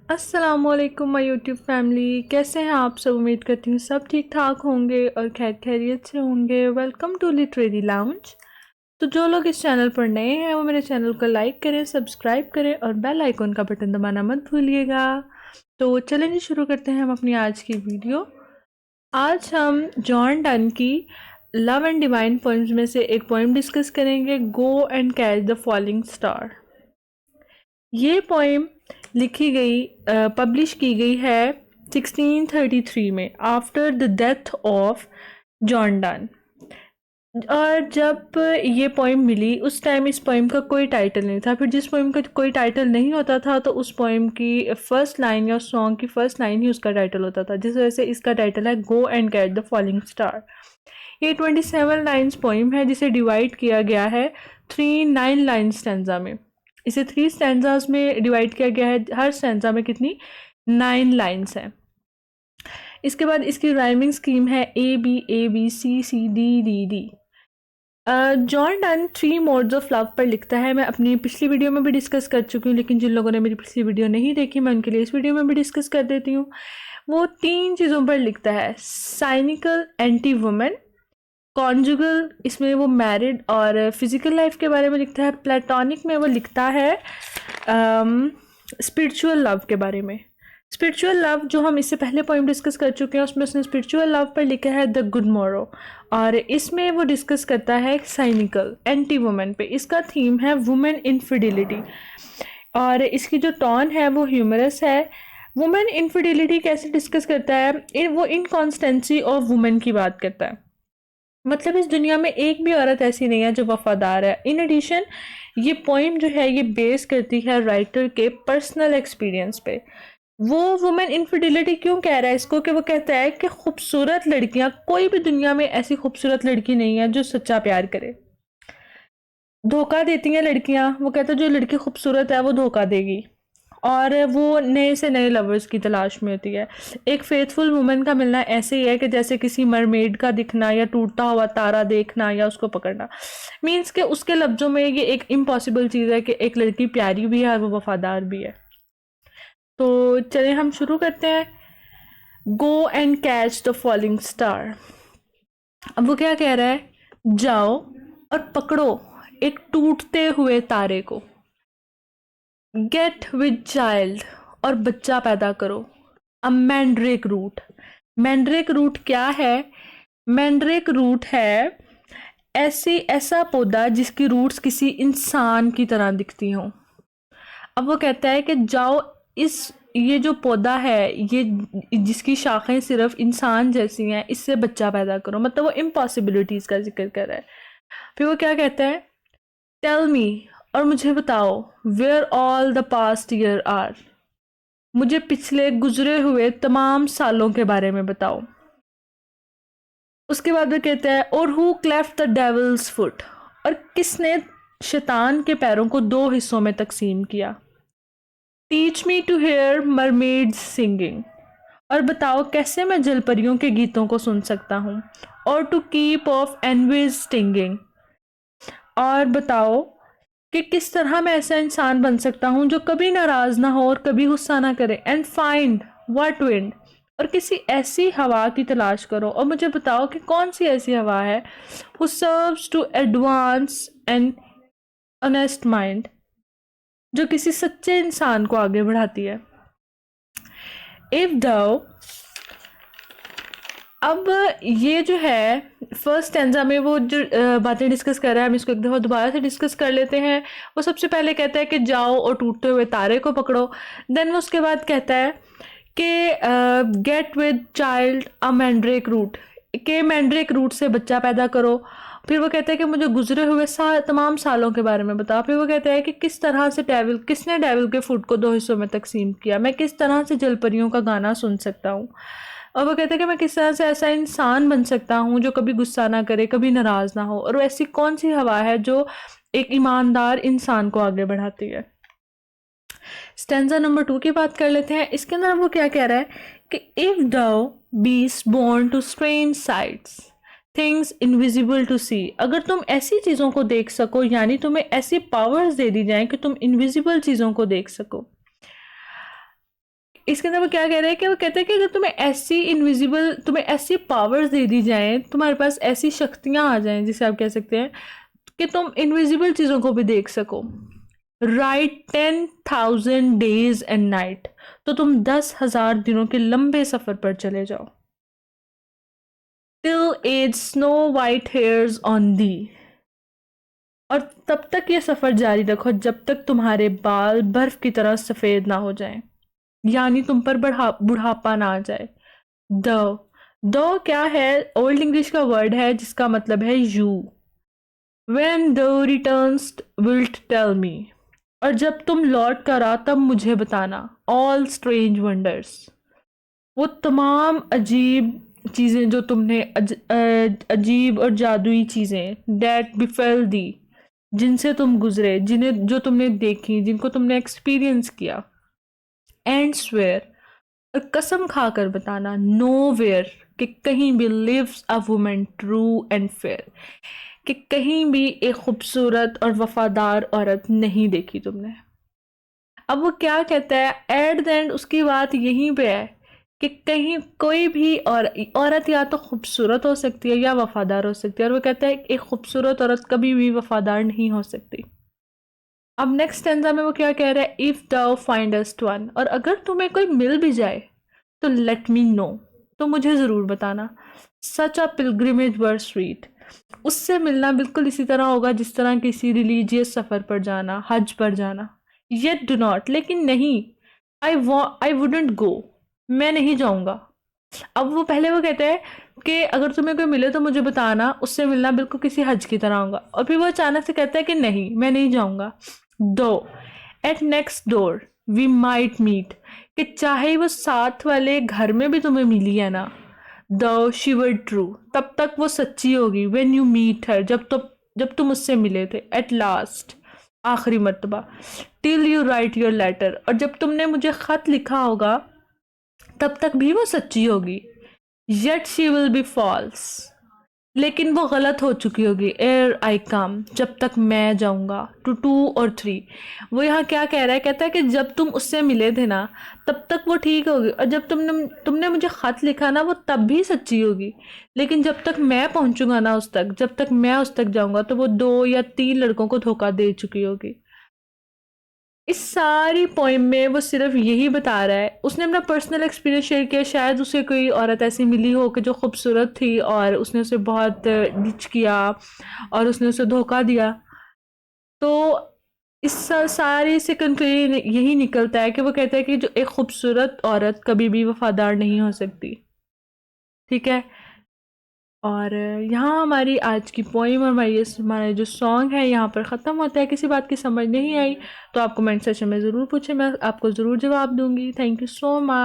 अस्सलामुअलैकुम my YouTube family, कैसे हैं आप सब। उम्मीद करती हूँ सब ठीक ठाक होंगे और खैर खैरियत से होंगे। Welcome to literary lounge. तो जो लोग इस चैनल पर नए हैं वो मेरे चैनल को लाइक करें, सब्सक्राइब करें और बेल आइकन का बटन दबाना मत भूलिएगा। तो चलें जी, शुरू करते हैं हम अपनी आज की वीडियो। आज हम जॉन डन की लव एंड डिवाइन पोइम्स में से एक पोइम डिस्कस करेंगे, go and catch the falling star. ये पोइम लिखी गई, पब्लिश की गई है 1633 में, after the death of John Donne. और जब ये पोइम मिली उस टाइम इस पोइम का कोई टाइटल नहीं था। फिर जिस पोइम का कोई टाइटल नहीं होता था तो उस पोइम की फर्स्ट लाइन या सॉन्ग की फर्स्ट लाइन ही उसका टाइटल होता था, जिस वजह से इसका टाइटल है go and catch the falling star. ये 27 लाइन्स पोइम है जिसे डिवाइड किया गया है 9 लाइन स्टैंजा में। इसे 3 स्टैंजाज में डिवाइड किया गया है। हर स्टैंजा में कितनी 9 लाइन्स हैं। इसके बाद इसकी राइमिंग स्कीम है A B C C D D D। John Donne 3 modes of love पर लिखता है। मैं अपनी पिछली वीडियो में भी डिस्कस कर चुकी हूँ, लेकिन जिन लोगों ने मेरी पिछली वीडियो नहीं देखी मैं उनके लिए इस वीडियो में भी डिस्कस कर देती हूँ। वो 3 चीज़ों पर लिखता है, साइनिकल एंटी वुमेन, कॉन्जुगल, इसमें वो मैरिड और फिजिकल लाइफ के बारे में लिखता है, प्लेटोनिक में वो लिखता है स्पिरिचुअल लव के बारे में। स्पिरिचुअल लव जो हम इससे पहले पॉइंट डिस्कस कर चुके हैं उसमें उसने स्पिरिचुअल लव पर लिखा है द गुड मोरो, और इसमें वो डिस्कस करता है साइनिकल एंटी वुमेन पे। इसका थीम है वुमेन इनफिडिलिटी और इसकी जो टोन है वो ह्यूमरस है। वुमेन इनफिडिलिटी कैसे डिस्कस करता है, वो इनकॉन्स्टेंसी ऑफ वुमेन की बात करता है। मतलब इस दुनिया में एक भी औरत ऐसी नहीं है जो वफादार है। इन एडिशन ये पोइम जो है ये बेस करती है राइटर के पर्सनल एक्सपीरियंस पे। वो वुमेन इनफिडिलिटी क्यों कह रहा है इसको, कि वो कहता है कि खूबसूरत लड़कियां, कोई भी दुनिया में ऐसी खूबसूरत लड़की नहीं है जो सच्चा प्यार करे। धोखा देती हैं लड़कियां, वो कहता है जो लड़की खूबसूरत है वो धोखा देगी और वो नए से नए लवर्स की तलाश में होती है। एक फेथफुल वुमन का मिलना ऐसे ही है कि जैसे किसी मरमेड का दिखना या टूटता हुआ तारा देखना या उसको पकड़ना। मीन्स के उसके लफ्ज़ों में ये एक इम्पॉसिबल चीज़ है कि एक लड़की प्यारी भी है और वो वफादार भी है। तो चलिए हम शुरू करते हैं। Go and catch the falling star. अब वो क्या कह रहा है, जाओ और पकड़ो एक टूटते हुए तारे को। गेट विद चाइल्ड, और बच्चा पैदा करो। अ मैंड्रेक रूट। मैंड्रेक रूट क्या है? मैंड्रेक रूट है ऐसा पौधा जिसकी रूट्स किसी इंसान की तरह दिखती हों। अब वो कहता है कि जाओ ये जो पौधा है ये जिसकी शाखें सिर्फ इंसान जैसी हैं, इससे बच्चा पैदा करो। मतलब वो इम्पॉसिबिलिटीज़ का जिक्र कर रहा है। फिर वो क्या कहता है, टेल मी, और मुझे बताओ, where all the past year are, मुझे पिछले गुजरे हुए तमाम सालों के बारे में बताओ। उसके बाद वो कहता है, और who cleft the devil's foot, और किसने शैतान के पैरों को 2 हिस्सों में तकसीम किया। Teach me to hear mermaids singing, और बताओ कैसे मैं जलपरियों के गीतों को सुन सकता हूँ। और to keep off envy's stinging, और बताओ कि किस तरह मैं ऐसा इंसान बन सकता हूँ जो कभी नाराज ना हो और कभी गुस्सा ना करे। एंड फाइंड व्हाट विंड, और किसी ऐसी हवा की तलाश करो और मुझे बताओ कि कौन सी ऐसी हवा है who serves to advance an honest mind, जो किसी सच्चे इंसान को आगे बढ़ाती है। इफ दाउ, अब ये जो है फर्स्ट स्टैंजा में वो जो बातें डिस्कस कर रहा है, हम इसको एक दफ़ा दोबारा से डिस्कस कर लेते हैं। वो सबसे पहले कहता है कि जाओ और टूटते हुए तारे को पकड़ो। देन वो उसके बाद कहता है कि get with child a mandrake root, के मैंड्रेक रूट से बच्चा पैदा करो। फिर वो कहता है कि मुझे गुजरे हुए तमाम सालों के बारे में बताओ। फिर वो कहता है कि किस तरह से किसने डेविल के फुट को 2 हिस्सों में तकसीम किया, मैं किस तरह से जलपरियों का गाना सुन सकता हूँ। और वो कहता है कि मैं किस तरह से ऐसा इंसान बन सकता हूँ जो कभी गुस्सा ना करे, कभी नाराज ना हो। और ऐसी कौन सी हवा है जो एक ईमानदार इंसान को आगे बढ़ाती है। स्टैंजा नंबर 2 की बात कर लेते हैं। इसके अंदर वो क्या कह रहा है कि if thou beest born to strange sights, things invisible to see, अगर तुम ऐसी चीज़ों को देख सको, यानी तुम्हें ऐसी पावर्स दे दी जाएं कि तुम इनविजिबल चीज़ों को देख सको। इसके अंदर वो क्या कह रहे हैं कि वो कहते हैं कि अगर तुम्हें ऐसी पावर्स दे दी जाएं, तुम्हारे पास ऐसी शक्तियां आ जाएं, जिसे आप कह सकते हैं कि तुम इनविजिबल चीज़ों को भी देख सको, राइट 10,000 डेज एंड नाइट, तो तुम 10,000 दिनों के लंबे सफर पर चले जाओ। Till as snow white hairs on the, और तब तक ये सफर जारी रखो जब तक तुम्हारे बाल बर्फ की तरह सफेद ना हो जाएं, यानी तुम पर बुढ़ापा ना आ जाए। द द क्या है? ओल्ड इंग्लिश का वर्ड है जिसका मतलब है you. When the returns wilt tell me, और जब तुम लौट कर आओ तब मुझे बताना। All strange wonders, वो तमाम अजीब चीज़ें जो तुमने अजीब और जादुई चीज़ें, that befell thee, जिनसे तुम गुजरे, जिन्हें जो तुमने देखी, जिनको तुमने एक्सपीरियंस किया। एंड स्वेयर, और कसम खाकर बताना। नो वेयर, कि कहीं भी lives a woman true and fair, कि कहीं भी एक खूबसूरत और वफादार औरत नहीं देखी तुमने। अब वो क्या कहता है एट द एंड, उसकी बात यहीं पे है कि कहीं कोई भी औरत या तो खूबसूरत हो सकती है या वफादार हो सकती है, और वो कहता है एक खूबसूरत औरत कभी भी वफादार नहीं हो सकती। अब नेक्स्ट स्टेंजा में वो क्या कह रहा है, इफ दाउ फाइंडस्ट वन, और अगर तुम्हें कोई मिल भी जाए तो लेट मी नो, तो मुझे ज़रूर बताना। सच अ पिलग्रिमेज वर स्वीट, उससे मिलना बिल्कुल इसी तरह होगा जिस तरह किसी रिलीजियस सफ़र पर जाना, हज पर जाना। येट डू नॉट, लेकिन नहीं। आई वुडेंट गो, मैं नहीं जाऊँगा। अब वो पहले वो कहते हैं कि अगर तुम्हें कोई मिले तो मुझे बताना, उससे मिलना बिल्कुल किसी हज की तरह होगा, और फिर वो अचानक से कहता है कि नहीं, मैं नहीं जाऊँगा। Though at next door we might meet, कि चाहे वो साथ वाले घर में भी तुम्हें मिली है ना, द शिवर ट्रू, तब तक वो सच्ची होगी। वेन यू मीट हर, जब तुम उससे मिले थे। एट लास्ट, आखिरी मर्तबा। Till you write your letter, और जब तुमने मुझे ख़त लिखा होगा तब तक भी वो सच्ची होगी। Yet she will be false, लेकिन वो गलत हो चुकी होगी। एर आई कम, जब तक मैं जाऊंगा। टू 2 और 3, वो यहाँ क्या कह रहा है, कहता है कि जब तुम उससे मिले थे ना तब तक वो ठीक होगी, और जब तुमने मुझे ख़त लिखा ना वो तब भी सच्ची होगी, लेकिन जब तक मैं पहुंचूंगा ना उस तक, जब तक मैं उस तक जाऊंगा तो वो 2 या 3 लड़कों को धोखा दे चुकी होगी। इस सारी पोइम में वो सिर्फ यही बता रहा है, उसने अपना पर्सनल एक्सपीरियंस शेयर किया। शायद उसे कोई औरत ऐसी मिली हो कि जो खूबसूरत थी और उसने उसे बहुत डिच किया और उसने उसे धोखा दिया। तो इस सारी से कंक्लूजन यही निकलता है कि वो कहता है कि जो एक खूबसूरत औरत कभी भी वफादार नहीं हो सकती। ठीक है, और यहाँ हमारी आज की पोइम और हमारा जो सॉन्ग है यहाँ पर ख़त्म होता है। किसी बात की समझ नहीं आई तो आप कमेंट सेक्शन में ज़रूर पूछें, मैं आपको ज़रूर जवाब दूंगी। Thank you so much.